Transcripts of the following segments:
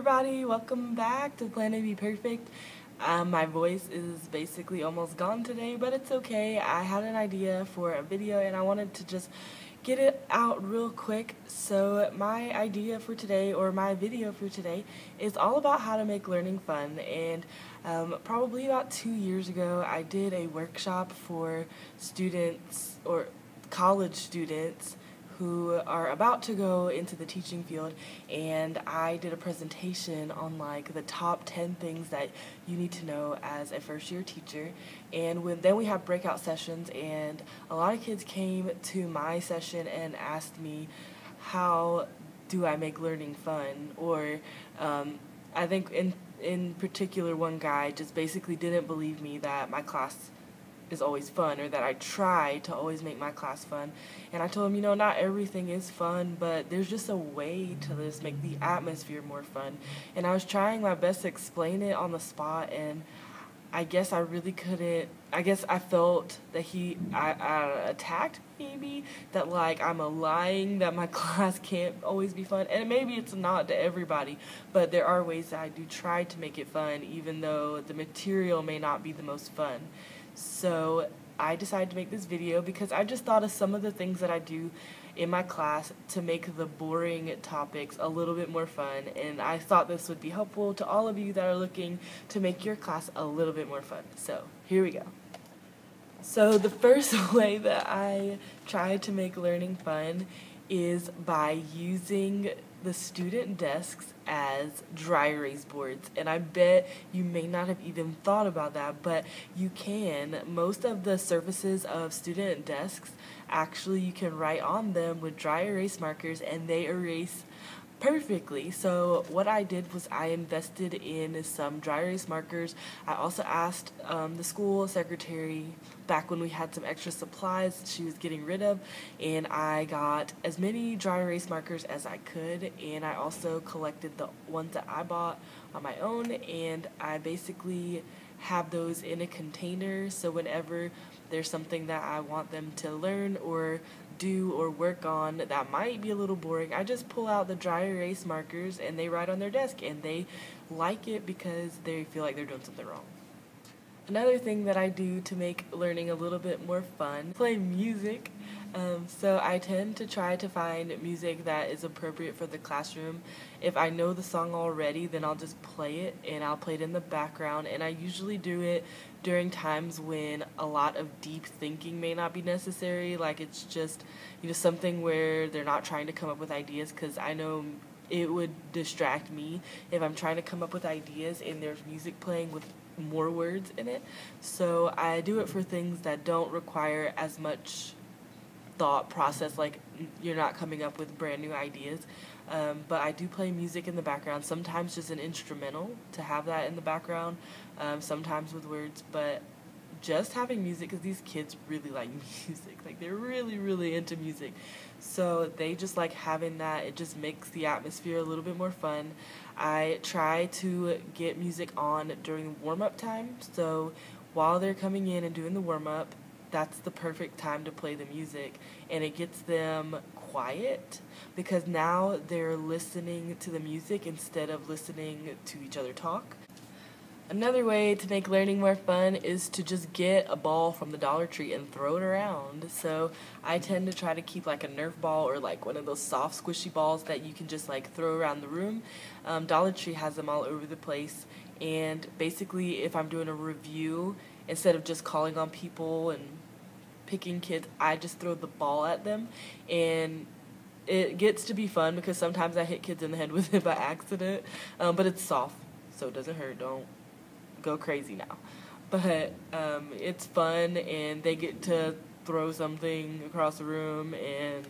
everybody, welcome back to Plan to Be Perfect. My voice is basically almost gone today, but it's okay. I had an idea for a video and I wanted to just get it out real quick. So my idea for today, or my video for today, is all about how to make learning fun. And probably about 2 years ago, I did a workshop for students, or college students, who are about to go into the teaching field, and I did a presentation on like the top 10 things that you need to know as a first year teacher. And then we have breakout sessions, and a lot of kids came to my session and asked me, how do I make learning fun? Or I think in particular, one guy just basically didn't believe me that my class is always fun, or that I try to always make my class fun. And I told him, not everything is fun, but there's just a way to just make the atmosphere more fun. And I was trying my best to explain it on the spot, and I guess I really couldn't. I guess I felt that I attacked, maybe, that like I'm lying, that my class can't always be fun. And maybe it's not to everybody, but there are ways that I do try to make it fun, even though the material may not be the most fun. So I decided to make this video because I just thought of some of the things that I do in my class to make the boring topics a little bit more fun, and I thought this would be helpful to all of you that are looking to make your class a little bit more fun. So here we go. So the first way that I try to make learning fun is by using the student desks as dry erase boards. And I bet you may not have even thought about that, but you can. Most of the surfaces of student desks, actually you can write on them with dry erase markers, and they erase perfectly. So what I did was I invested in some dry erase markers. I also asked the school secretary, back when we had some extra supplies she was getting rid of, and I got as many dry erase markers as I could, and I also collected the ones that I bought on my own, and I basically have those in a container, so whenever there's something that I want them to learn or do or work on that might be a little boring, I just pull out the dry erase markers and they write on their desk, and they like it because they feel like they're doing something wrong. Another thing that I do to make learning a little bit more fun, play music. So I tend to try to find music that is appropriate for the classroom. If I know the song already, then I'll just play it, and I'll play it in the background, and I usually do it during times when a lot of deep thinking may not be necessary, like it's just something where they're not trying to come up with ideas, because I know it would distract me if I'm trying to come up with ideas and there's music playing with more words in it. So I do it for things that don't require as much thought process, like you're not coming up with brand new ideas. But I do play music in the background, sometimes just an instrumental to have that in the background, sometimes with words, but just having music, because these kids really like music, like they're really, really into music, so they just like having that. It just makes the atmosphere a little bit more fun. I try to get music on during warm-up time, so while they're coming in and doing the warm-up, that's the perfect time to play the music, and it gets them quiet because now they're listening to the music instead of listening to each other talk. Another way to make learning more fun is to just get a ball from the Dollar Tree and throw it around. So I tend to try to keep like a Nerf ball, or like one of those soft squishy balls that you can just like throw around the room. Dollar Tree has them all over the place, and basically if I'm doing a review, instead of just calling on people and picking kids, I just throw the ball at them, and it gets to be fun because sometimes I hit kids in the head with it by accident, but it's soft, so it doesn't hurt. Don't go crazy now. But it's fun, and they get to throw something across the room, and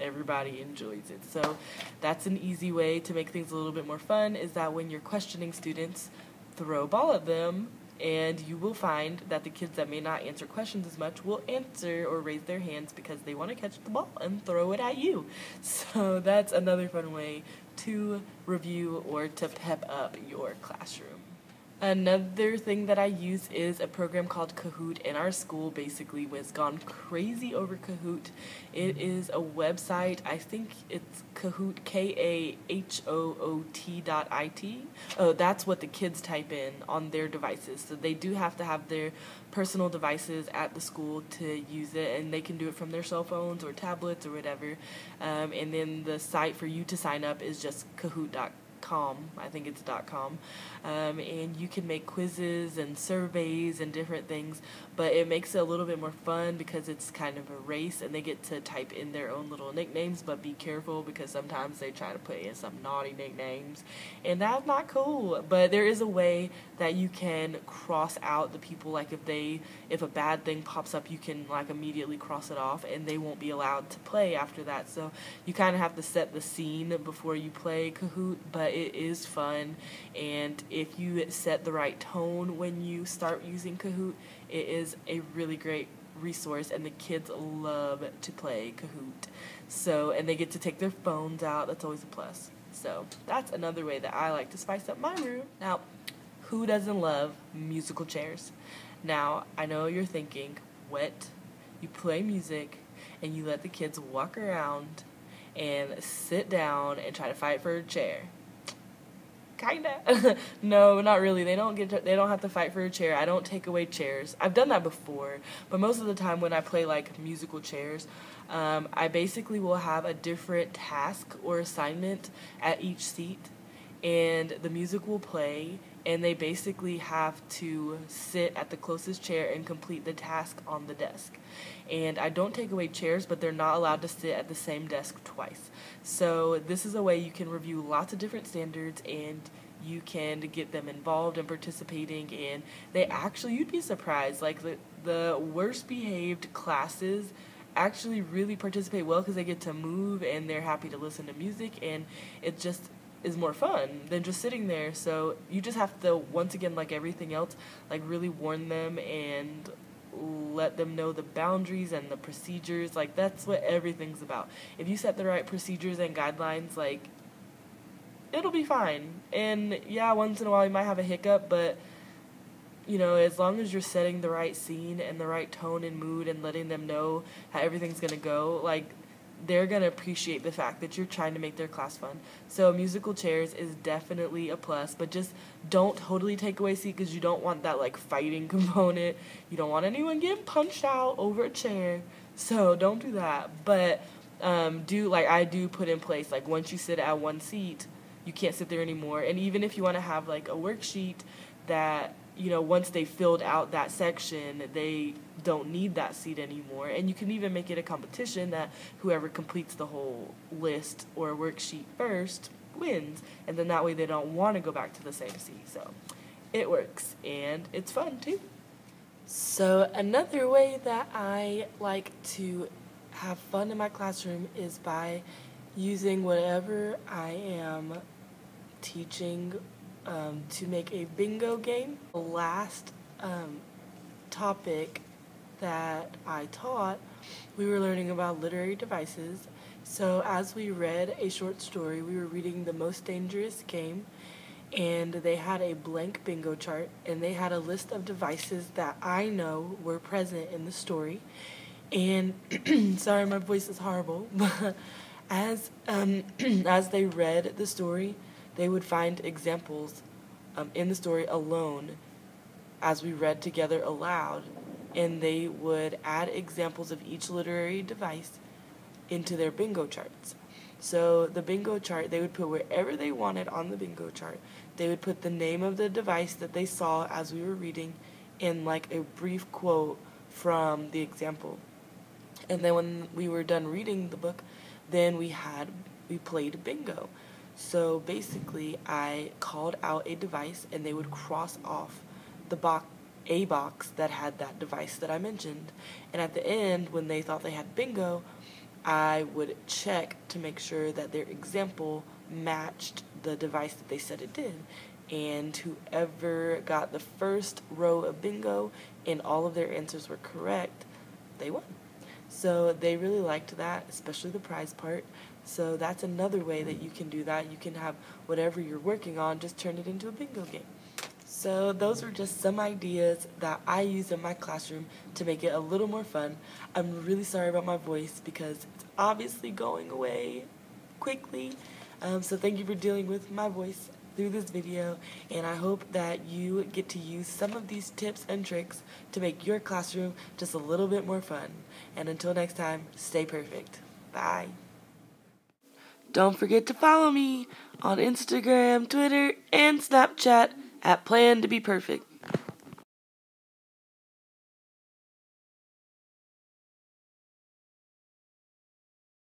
everybody enjoys it. So that's an easy way to make things a little bit more fun, is that when you're questioning students, throw a ball at them, and you will find that the kids that may not answer questions as much will answer or raise their hands because they want to catch the ball and throw it at you. So that's another fun way to review or to pep up your classroom. Another thing that I use is a program called Kahoot, and our school basically was gone crazy over Kahoot. It is a website, I think it's Kahoot, KAHOOT.IT. Oh, that's what the kids type in on their devices. So they do have to have their personal devices at the school to use it, and they can do it from their cell phones or tablets or whatever. And then the site for you to sign up is just Kahoot.com. I think it's .com, and you can make quizzes and surveys and different things, but it makes it a little bit more fun because it's kind of a race and they get to type in their own little nicknames, but be careful because sometimes they try to put in some naughty nicknames, and that's not cool. But there is a way that you can cross out the people, like if a bad thing pops up, you can like immediately cross it off and they won't be allowed to play after that. So you kind of have to set the scene before you play Kahoot, but it is fun, and if you set the right tone when you start using Kahoot, it is a really great resource, and the kids love to play Kahoot. So, and they get to take their phones out. That's always a plus. So that's another way that I like to spice up my room. Now, who doesn't love musical chairs? Now, I know you're thinking, what? You play music and you let the kids walk around and sit down and try to fight for a chair. Kinda. No, not really. They don't have to fight for a chair. I don't take away chairs. I've done that before, but most of the time when I play like musical chairs, I basically will have a different task or assignment at each seat, and the music will play, and they basically have to sit at the closest chair and complete the task on the desk. And I don't take away chairs, but they're not allowed to sit at the same desk twice. So this is a way you can review lots of different standards, and you can get them involved and participating, and you'd be surprised, like the worst behaved classes actually really participate well because they get to move and they're happy to listen to music, and it just is more fun than just sitting there. So you just have to, once again, like everything else, like really warn them and let them know the boundaries and the procedures. Like that's what everything's about. If you set the right procedures and guidelines, like it'll be fine. And yeah, once in a while you might have a hiccup, but you know, as long as you're setting the right scene and the right tone and mood and letting them know how everything's gonna go, like they're going to appreciate the fact that you're trying to make their class fun. So musical chairs is definitely a plus, but just don't totally take away seat because you don't want that like fighting component. You don't want anyone getting punched out over a chair. So don't do that. But I do put in place, like once you sit at one seat, you can't sit there anymore. And even if you want to have like a worksheet that, you know, once they filled out that section, they don't need that seat anymore. And you can even make it a competition that whoever completes the whole list or worksheet first wins. And then that way they don't want to go back to the same seat. So it works, and it's fun too. So another way that I like to have fun in my classroom is by using whatever I am teaching to make a bingo game. The last topic that I taught, we were learning about literary devices. So as we read a short story, we were reading The Most Dangerous Game, and they had a blank bingo chart, and they had a list of devices that I know were present in the story. And sorry, my voice is horrible, but as they read the story, they would find examples in the story alone as we read together aloud, and they would add examples of each literary device into their bingo charts. So the bingo chart, they would put wherever they wanted on the bingo chart. They would put the name of the device that they saw as we were reading in like a brief quote from the example. And then when we were done reading the book, then we played bingo. So basically, I called out a device, and they would cross off a box that had that device that I mentioned. And at the end, when they thought they had bingo, I would check to make sure that their example matched the device that they said it did. And whoever got the first row of bingo and all of their answers were correct, they won. So they really liked that, especially the prize part. So that's another way that you can do that. You can have whatever you're working on, just turn it into a bingo game. So So those were just some ideas that I use in my classroom to make it a little more fun. I'm really sorry about my voice because it's obviously going away quickly. So thank you for dealing with my voice through this video, and I hope that you get to use some of these tips and tricks to make your classroom just a little bit more fun. And until next time, stay perfect. Bye. Don't forget to follow me on Instagram, Twitter, and Snapchat at Plan to Be Perfect.